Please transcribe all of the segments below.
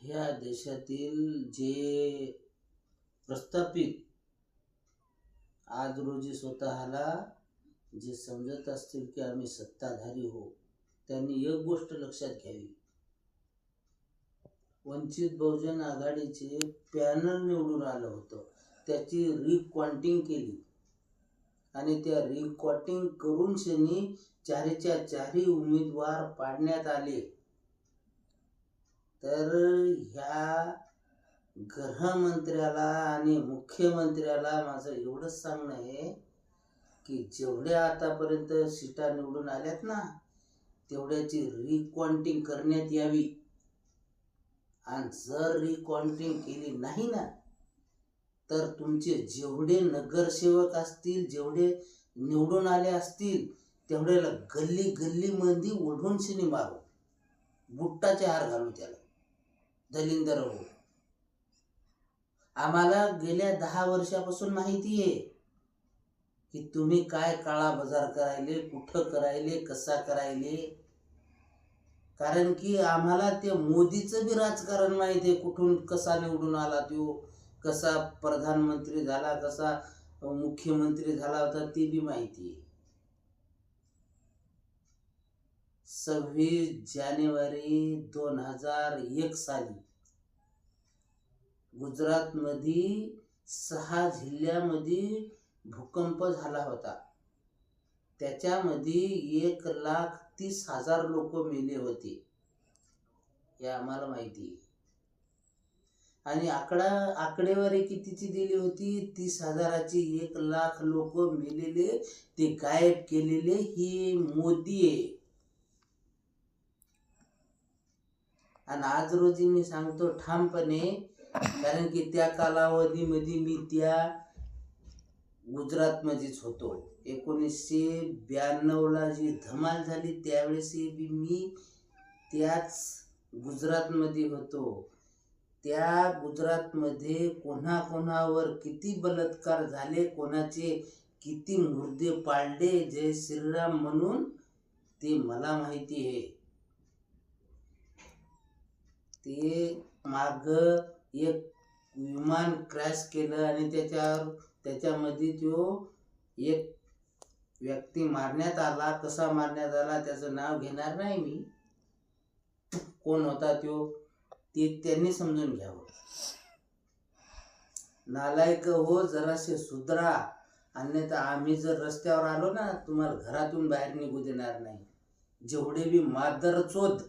ह्या देशातील जे प्रस्थापित आज रोजी स्वतःला जे समजत असतील की आम्ही सत्ताधारी हो, त्यांनी एक गोष्ट लक्षात घ्यावी. वंचित बहुजन आघाडीचे पॅनल निवडून आलं होतं, त्याची रिकॉन्टिंग केली आणि त्या रिकॉन्टिंग करून शनी चारीच्या चारी उमेदवार पाडण्यात आले. तर ह्या गृहमंत्र्याला आणि मुख्यमंत्र्याला माझं एवढंच सांगणं आहे की जेवढ्या आतापर्यंत सीटा निवडून आल्यात ना, तेवढ्याची रिकॉन्टिंग करण्यात यावी. आणि जर रिकॉन्टिंग केली नाही ना, तर तुमचे जेवढे नगरसेवक असतील, जेवढे निवडून आले असतील, तेवढ्याला गल्ली गल्ली मध्ये ओढून शिनी मारू, बुट्टाचे हार घालू त्याला, दलिंदर हो. आम्हाला गेल्या 10 वर्षापासून माहिती आहे की तुम्ही काय काळा बाजार करायले, कुठं करायले, कसा करायले. कारण की आम्हाला ते मोदीचं बी राजकारण माहिती आहे, कुठून कसा निवडून आला तो, कसा प्रधानमंत्री झाला, कसा मुख्यमंत्री झाला होता, ते बी माहिती आहे. 26 जानेवारी 2001 साली गुजरातमध्ये 6 जिल्ह्यामध्ये भूकंप झाला होता. त्याच्यामध्ये 1,30,000 लोक मेले होते, हे आम्हाला माहिती आहे. आणि आकडेवारी कितीची दिली होती? 30,000ची. 1,00,000 लोक मेलेले, ते गायब केलेले हे मोदी आहे. आणि आज रोजी मी सांगतो ठामपणे, कारण की त्या कालावधीमध्ये मी त्या गुजरातमध्येच होतो. 1992ला जी धमाल झाली त्यावेळेस बी मी त्याच गुजरातमध्ये होतो. त्या गुजरातमध्ये कोणाकोणावर किती बलात्कार झाले, कोणाचे किती मुर्दे पाळले जय श्रीराम म्हणून, ते मला माहिती आहे. ते माग एक विमान क्रॅश केलं आणि त्याच्यामध्ये तो एक व्यक्ती मारण्यात आला. कसा मारण्यात आला त्याचं नाव घेणार नाही मी, कोण होता तो, ते त्यांनी समजून घ्यावं. नालायक हो, जरासे सुधरा, अन्यथा आम्ही जर रस्त्यावर आलो ना, तुम्हाला घरातून बाहेर निघू देणार नाही. जेवढे बी मादरचोद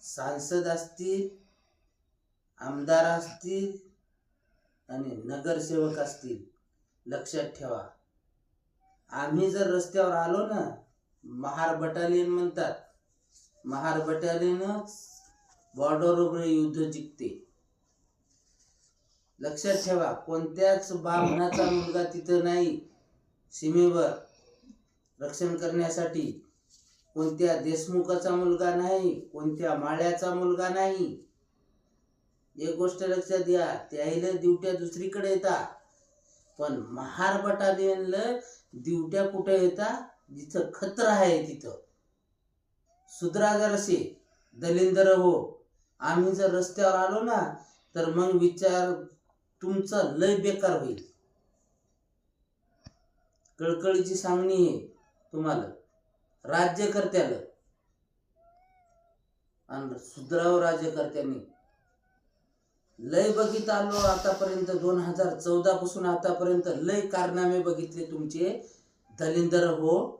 सांसद असतील, आमदार असतील आणि नगरसेवक असतील, लक्षात ठेवा, आम्ही जर रस्त्यावर आलो ना, महार बटालियन म्हणतात, महार बटालियनच बॉर्डरवर युद्ध जिंकते. लक्षात ठेवा, कोणत्याच बामणाचा मुलगा तिथं नाही सीमेवर रक्षण करण्यासाठी, कोणत्या देशमुखाचा मुलगा नाही, कोणत्या माळ्याचा मुलगा नाही. एक गोष्ट लक्षात घ्या, त्याला ड्युट्या दुसरीकडे येतात, पण महार बटालियनला ड्युट्या कुठे येतात? जिथं खतर आहे तिथं. सुधरा जरासे दलिंदर हो. आम्ही जर रस्त्यावर आलो ना, तर मग विचार तुमचा लय बेकार होईल. कळकळीची सांगणी आहे तुम्हाला, राज्यकर्त्याला आणि सुधराव राज्यकर्त्यांनी. लय बघित आलो आतापर्यंत, 2014 पासून आतापर्यंत लय कारनामे बघितले तुमचे दलिंदर हो.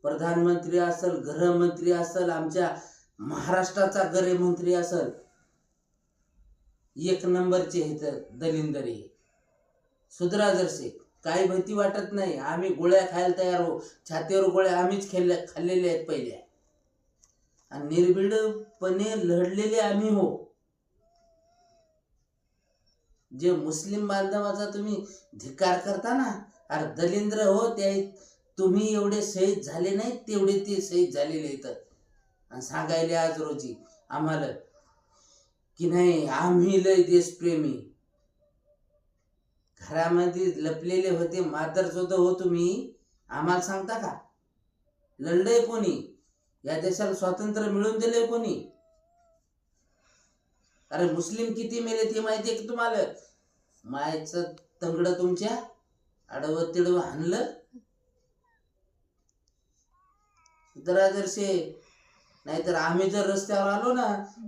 प्रधानमंत्री असेल, गृहमंत्री असेल, आमच्या महाराष्ट्राचा गृहमंत्री असेल, 1 नंबरचे हे दलिंदरी. सुधरा जरसे, काही भीती वाटत नाही. आम्ही गोळ्या खायला तयार हो, छातीवर गोळ्या आम्हीच खाल्लेल्या आहेत पहिल्या, आणि निर्भीडपणे लढलेले आम्ही हो. जे मुस्लिम बांधवाचा तुम्ही धिक्कार करता ना, अरे दलिंद्र हो, त्या तुम्ही एवढे शहीद झाले नाहीत तेवढे ते शहीद झालेले आहेत. आणि सांगायले आज रोजी आम्हाला की नाही आम्ही लय देशप्रेमी. घरामध्ये लपलेले होते मादरचोद हो तुम्ही, आम्हाला सांगता का? लढलंय कोणी? या देशाला स्वातंत्र्य मिळवून दिले कोणी? अरे मुस्लिम किती मेले ते माहितीये की तुम्हाला? मायचं तंगड तुमच्या आडवं तिडवं हाणलं. सुधरादर्शे नाहीतर आम्ही जर रस्त्यावर आलो ना,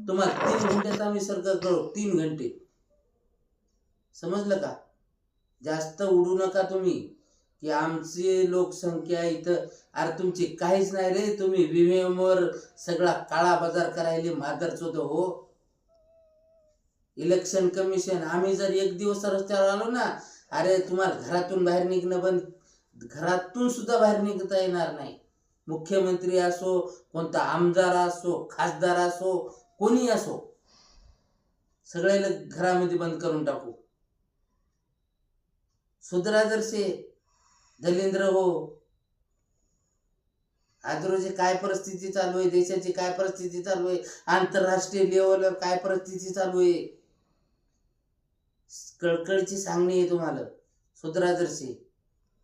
तुम्हाला 3 घंट्यात आम्ही सर्कल करू. 3 घंटे. समजलं का? जास्त उडू नका तुम्ही की आमची लोकसंख्या इथं. अरे तुमची काहीच नाही रे. तुम्ही विमेवर सगळा काळा बाजार करायले मादरचोद हो. इलेक्शन कमिशन, आम्ही जर एक दिवस रस्त्यावर आलो ना, अरे तुम्हाला घरातून बाहेर निघणं बंद, घरातून सुद्धा बाहेर निघता येणार नाही. मुख्यमंत्री असो, कोणता आमदार असो, खासदार असो, कोणी असो, सगळ्याला घरामध्ये बंद करून टाकू. सुधरादर्शे दलिंद्र हो. आज रोजी काय परिस्थिती चालू आहे, देशाची काय परिस्थिती चालू आहे, आंतरराष्ट्रीय लेवलवर काय परिस्थिती चालू आहे, कळकळीची सांगणी आहे तुम्हाला. सुधरादर्शे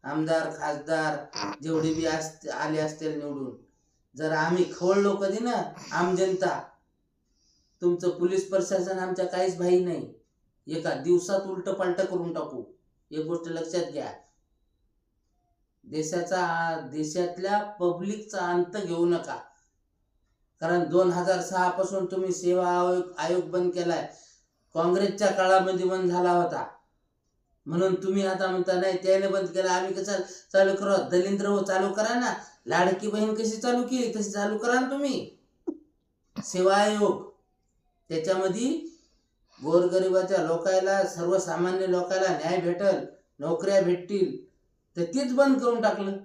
आमदार खासदार जेवढे बी आले असतील निवडून, जर आम्ही खवळलो कधी ना, आम जनता, तुमचं पोलीस प्रशासन आमच्या काहीच भाई नाही. एका दिवसात उलट पालट करून टाकू. एक गोष्ट लक्षात घ्या. देशातल्या पब्लिकचा अंत घेऊ नका. कारण 2006 पासून तुम्ही सेवा आयोग बंद केलाय. काँग्रेसच्या काळामध्ये बंद झाला होता, म्हणून तुम्ही आता म्हणता नाही त्याने बंद केला, आम्ही कसं चालू करू. दलिंद्र हो, चालू करा ना. लाडकी बहीण कशी चालू केली तशी चालू करा ना तुम्ही. सेवा आयोग, त्याच्यामध्ये गोरगरिबाच्या लोकायला, सर्वसामान्य लोकायला न्याय भेटल, नोकऱ्या भेटतील, तर तेच बंद करून टाकलं.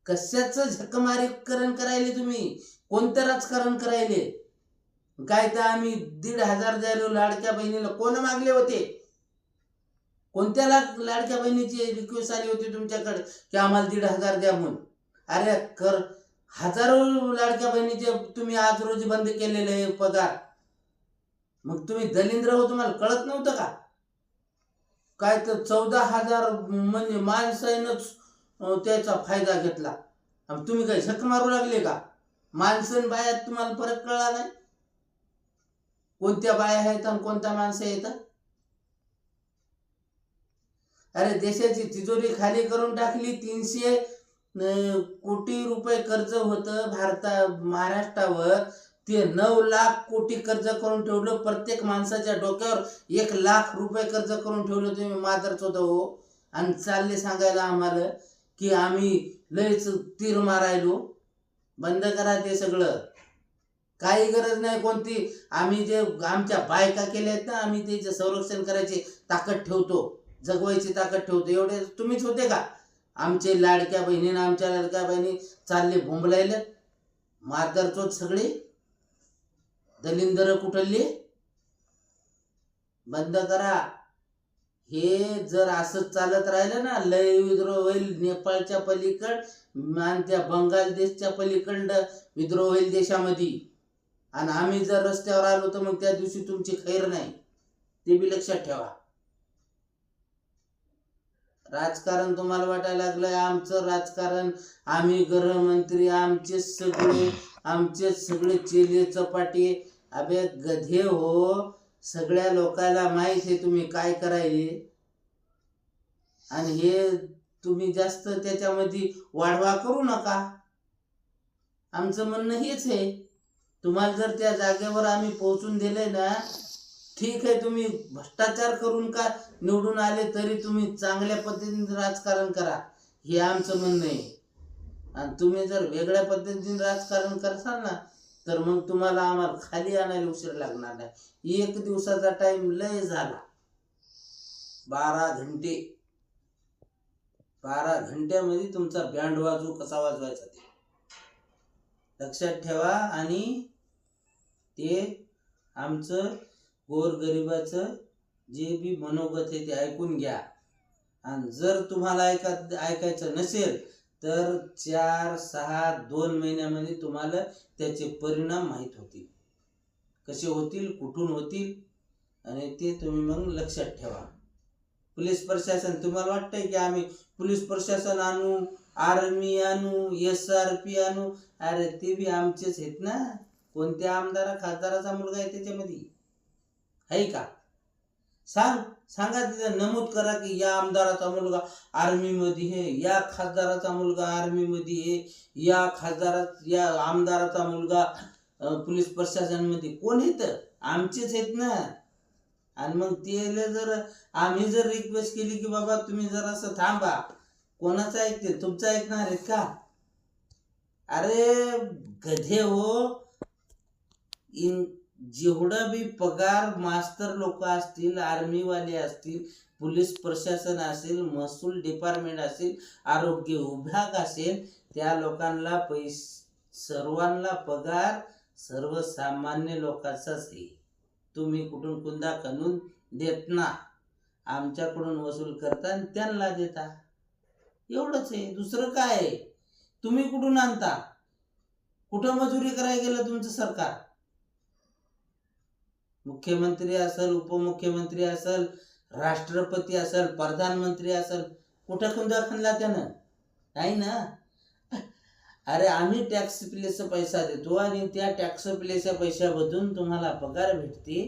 कशाचं झकमारीकरण करायले तुम्ही? कोणतं राजकारण करायले? काय तर आम्ही 1,500 द्यायलो लाडक्या बहिणीला. कोण मागले होते? कोणत्या लाडक्या बहिणीची रिक्वेस्ट आली होती तुमच्याकडे की आम्हाला 1,500 द्या म्हणून? अरे हजारो लाडक्या बहिणीचे तुम्ही आज रोजी बंद केलेले पगार. मग तुम्ही दलिंद्र हो, तुम्हाला कळत नव्हतं का? काय तर 14,000 म्हणजे माणसानंच त्याचा फायदा घेतला. तुम्ही काय झक मारू लागले का? माणसं बायात तुम्हाला फरक कळला नाही? कोणत्या बाया आहेत आणि कोणत्या माणसं येतात? अरे देशाची तिजोरी खाली करून टाकली. 300 कोटी रुपये कर्ज होतं महाराष्ट्रावर. ते 9 लाख कोटी कर्ज करून ठेवलं. प्रत्येक माणसाच्या डोक्यावर 1 लाख रुपये कर्ज करून ठेवलं तुम्ही मादरचोद हो. आणि चालले सांगायला आम्हाला की आम्ही लयच तीर मारायलो. बंद करा ते सगळं. काही गरज नाही कोणती. आम्ही जे आमच्या बायका केल्या आहेत ना, आम्ही त्याचे संरक्षण करायची ताकद ठेवतो, जगवायची ताकद ठेवतो. एवढे तुम्हीच होते का? आमचे लाडक्या बहिणीनं, आमच्या लाडक्या बहिणी चालले बोंबलायले. मादरचोद सगळे दलिंदर कुठले. बंद करा हे. जर असं चालत राहिलं ना, लय विद्रोह होईल नेपाळच्या पलीकड आणि त्या बंगाल देशच्या पलीकडं विद्रोह होईल देशामध्ये. आणि आम्ही जर रस्त्यावर आलो तर मग त्या दिवशी तुमची खैर नाही. ते बी लक्षात ठेवा. राजकारण तुम्हाला वाटायला लागलंय आमचं राजकारण, आम्ही गृहमंत्री, आमचेच सगळे चेले चपाटे. अबे गधे हो. सगळ्या लोकांना माहित आहे तुम्ही काय करायले. आणि हे तुम्ही जास्त त्याच्यामध्ये वाढवा करू नका. आमचं म्हणणं हेच आहे. तुम्हाला जर त्या जागेवर आम्ही पोहोचून दिले ना, ठीक आहे, तुम्ही भ्रष्टाचार करून का निवडून आले तरी तुम्ही चांगल्या पद्धतीने राजकारण करा, हे आमचं म्हणणं आहे. आणि तुम्ही जर वेगळ्या पद्धतीने राजकारण करसाल ना, तर मग तुम्हाला आम्हाला खाली आणायला उशीर लागणार नाही. 1 दिवसाचा टाइम लय झाला. 12 घंटे. 12 घंट्यामध्ये तुमचा बँड वाजू कसा वाजवायचा ते लक्षात ठेवा. आणि ते आमचं गोरगरिबाचं जे बी मनोगत आहे ते ऐकून घ्या. आणि जर तुम्हाला ऐकायचं नसेल तर 4, 6, 2 महिन्यामध्ये तुम्हाला त्याचे परिणाम माहीत होतील. कसे होतील, कुठून होतील, आणि ते तुम्ही मग लक्षात ठेवा. पोलीस प्रशासन, तुम्हाला वाटतंय की आम्ही पोलीस प्रशासन आणू आर्मी आणू, SRP आणू, अरे ते बी आमचेच आहेत ना. कोणत्या आमदारा खासदाराचा मुलगा आहे त्याच्यामध्ये? आहे का? सांगा तिथं नमूद करा की या आमदाराचा मुलगा आर्मी मध्ये आहे, या खासदाराचा मुलगा आर्मी मध्ये आहे, या आमदाराचा मुलगा पोलीस प्रशासन मध्ये. कोण येत? आमचेच आहेत ना. आणि मग ते जर आम्ही जर रिक्वेस्ट केली की बाबा तुम्ही जरासं थांबा, कोणाचं ऐकते? तुमचं ऐकणार आहेत का? अरे गधे हो. जेवढा बी पगार मास्तर लोक असतील, आर्मीवाले असतील, पोलीस प्रशासन असेल, महसूल डिपार्टमेंट असेल, आरोग्य विभाग असेल, त्या लोकांना सर्वांना पगार सर्वसामान्य लोकांचाच आहे. तुम्ही कुठून कुंदा खणून देत ना, आमच्याकडून वसूल करता आणि त्यांना देता. एवढंच आहे, दुसरं काय आहे? तुम्ही कुठून आणता? कुठं मजुरी करायला गेलं तुमचं सरकार? मुख्यमंत्री असेल, उपमुख्यमंत्री असेल, राष्ट्रपती असेल, प्रधानमंत्री असेल, कुठं कुंदा खणला त्यानं? नाही ना. अरे आम्ही टॅक्स प्लेचा पैसा देतो आणि त्या टॅक्स प्लेच्या पैशामधून तुम्हाला पगार भेटते.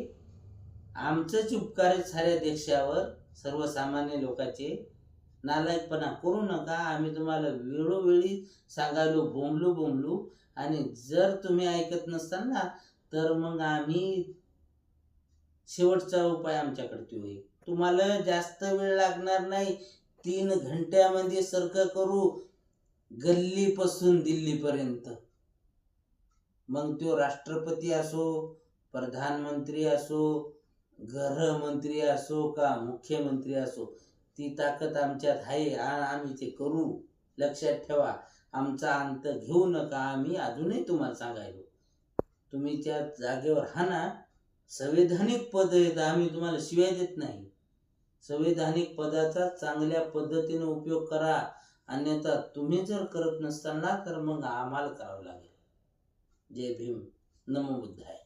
आमचंच उपकार साऱ्या देशावर, सर्वसामान्य लोकांचे. नालायकपणा करू नका. आम्ही तुम्हाला वेळोवेळी सांगायलो, बोंबलू आणि जर तुम्ही ऐकत नसताल ना, तर मग आम्ही शेवटचा उपाय आमच्याकडे होईल. तुम्हाला जास्त वेळ लागणार नाही. 3 घंट्यामध्ये सर्क करू गल्लीपासून दिल्लीपर्यंत. मग तो राष्ट्रपती असो, प्रधानमंत्री असो, गृहमंत्री असो का मुख्यमंत्री असो, ती ताकद आमच्यात आहे. आम्ही ते करू. लक्षात ठेवा. आमचा अंत घेऊ नका. आम्ही अजूनही तुम्हाला सांगायलो, तुम्ही त्या जागेवर हा ना. संवैधानिक पद आहेत, आम्ही तुम्हाला शिवाय देत नाही. संवैधानिक पदाचा चांगल्या पद्धतीने उपयोग करा. अन्यथा तुम्ही जर करत नसताना तर मग आम्हाला करावं लागेल. जय भीम. नमो बुद्धाय.